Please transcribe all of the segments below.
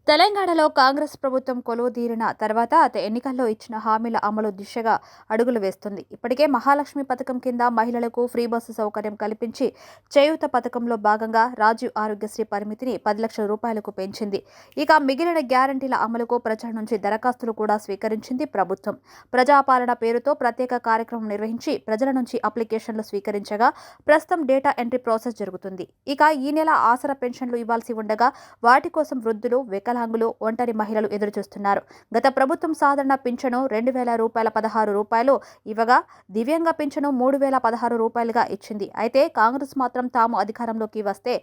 తెలంగాణలో కాంగ్రెస్ ప్రభుత్వం కొలువుదీరిన తర్వాత ఎన్నికల్లో ఇచ్చిన హామీల అమలు దిశగా అడుగులు వేస్తుంది. ఇప్పటికే మహాలక్ష్మి పథకం కింద మహిళలకు ఫ్రీ బస్సు సౌకర్యం కల్పించి, చేయూత పథకంలో భాగంగా రాజీవ్ ఆరోగ్యశ్రీ పరిమితిని 10 లక్షల రూపాయలకు పెంచింది. ఇక మిగిలిన గ్యారంటీల అమలుకు ప్రజల నుంచి దరఖాస్తులు కూడా స్వీకరించింది ప్రభుత్వం. ప్రజాపాలన పేరుతో ప్రత్యేక కార్యక్రమం నిర్వహించి ప్రజల నుంచి అప్లికేషన్లు స్వీకరించగా ప్రస్తుతం డేటా ఎంట్రీ ప్రాసెస్ జరుగుతుంది. ఇక ఈ నెల ఆసరా పెన్షన్లు ఇవ్వాల్సి ఉండగా వాటి కోసం వృద్ధులు, వికలాంగులు, ఒంటరి మహిళలు ఎదురుచూస్తున్నారు. గత ప్రభుత్వం సాధారణ పింఛను 2,000 రూపాయల 16 రూపాయలు ఇవ్వగా దివ్యాంగ పింఛను 3,016 రూపాయలుగా ఇచ్చింది. అయితే కాంగ్రెస్ మాత్రం తాము అధికారంలోకి వస్తే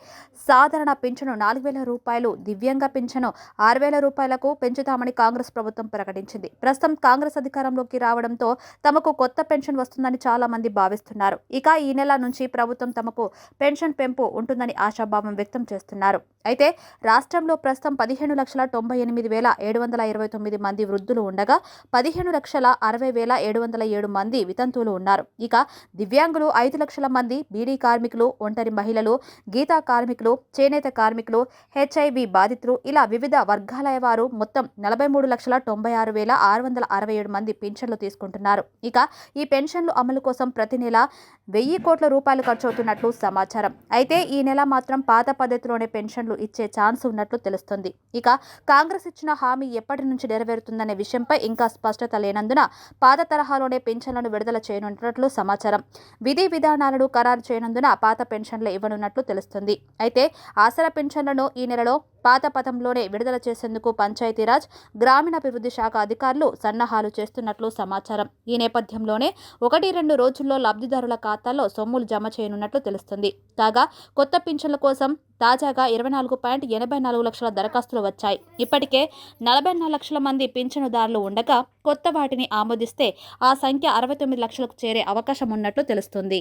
సాధారణ పింఛను 4,000 రూపాయలు, దివ్యాంగ పింఛను 6,000 రూపాయలకు పెంచుతామని కాంగ్రెస్ ప్రభుత్వం ప్రకటించింది. ప్రస్తుతం కాంగ్రెస్ అధికారంలోకి రావడంతో తమకు కొత్త పెన్షన్ వస్తుందని చాలా మంది భావిస్తున్నారు. ఇక ఈ నెల నుంచి ప్రభుత్వం తమకు పెన్షన్ పెంపు ఉంటుందని ఆశాభావం వ్యక్తం చేస్తున్నారు. అయితే రాష్ట్రంలో ప్రస్తుతం 15,98,729 మంది వృద్ధులు ఉండగా 15,60,707 మంది వితంతువులు ఉన్నారు. ఇక దివ్యాంగులు 5 లక్షల మంది, బీడీ కార్మికులు, ఒంటరి మహిళలు, గీతా కార్మికులు, చేనేత కార్మికులు, హెచ్ఐవి బాధితులు ఇలా వివిధ వర్గాల వారు మొత్తం 43,96,667 మంది పెన్షన్లు తీసుకుంటున్నారు. ఇక ఈ పెన్షన్లు అమలు కోసం ప్రతి నెల 1,000 కోట్ల రూపాయలు ఖర్చవుతున్నట్లు సమాచారం. అయితే ఈ నెల మాత్రం పాత పద్ధతిలోనే పెన్షన్లు ఇచ్చే ఛాన్స్ ఉన్నట్లు తెలుస్తుంది. ఇక కాంగ్రెస్ ఇచ్చిన హామీ ఎప్పటి నుంచి నెరవేరుతుందనే విషయంపై ఇంకా స్పష్టత లేనందున పాత తరహాలోనే పెన్షన్లను విడుదల చేయనున్నట్లు సమాచారం. విధి విధానాలను ఖరారు చేయనందున పాత పెన్షన్లే ఇవ్వనున్నట్లు తెలుస్తుంది. అయితే ఆసరా పెన్షన్లను ఈ నెలలో పాత పథంలోనే విడుదల చేసేందుకు పంచాయతీరాజ్, గ్రామీణాభివృద్ధి శాఖ అధికారులు సన్నాహాలు చేస్తున్నట్లు సమాచారం. ఈ నేపథ్యంలోనే 1-2 రోజుల్లో లబ్ధిదారుల ఖాతాల్లో సొమ్ములు జమ చేయనున్నట్లు తెలుస్తుంది. కాగా కొత్త పింఛన్ల కోసం తాజాగా 24.84 లక్షల దరఖాస్తులు వచ్చాయి. ఇప్పటికే 44 లక్షల మంది పింఛనుదారులు ఉండగా కొత్త వాటిని ఆమోదిస్తే ఆ సంఖ్య 69 లక్షలకు చేరే అవకాశం ఉన్నట్లు తెలుస్తుంది.